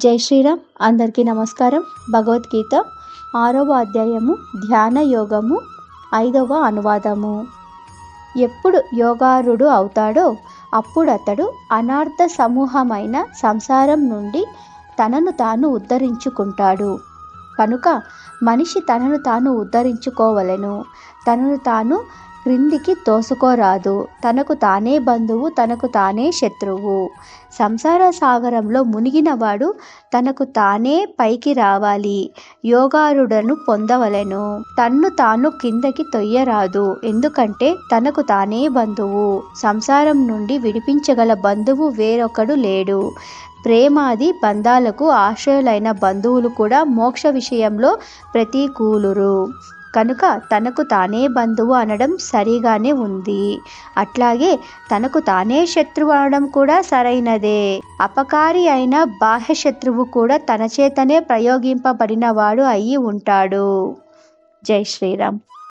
జై శ్రీరామ్. అందరికీ నమస్కారం. భగవద్గీత 6వ అధ్యాయము ధ్యాన యోగము 5వ అనువాదము. ఎప్పుడు యోగారుడు అవుతాడో అప్పుడు అతడు అనార్థ సమూహమైన సంసారం నుండి తనను తాను ఉద్ధరించుకుంటాడు. కనుక మనిషి తనను తాను ఉద్ధరించుకోవలెను. తనను తాను క్రిందికి తోసుకోరాదు. తనకు తానే బంధువు, తనకు తానే శత్రువు. సంసార సాగరంలో మునిగినవాడు తనకు తానే పైకి రావాలి. యోగారుడను పొందవలెను. తన్ను తాను కిందకి తొయ్యరాదు. ఎందుకంటే తనకు తానే బంధువు. సంసారం నుండి విడిపించగల బంధువు వేరొకడు లేడు. ప్రేమాది బంధాలకు ఆశ్రయులైన బంధువులు కూడా మోక్ష విషయంలో ప్రతికూలురు. కనుక తనకు తానే బంధువు అనడం సరిగానే ఉంది. అట్లాగే తనకు తానే శత్రువు అనడం కూడా సరైనదే. అపకారి అయిన బాహ్య శత్రువు కూడా తన చేతనే ప్రయోగింపబడినవాడు అయి ఉంటాడు. జై శ్రీరామ్.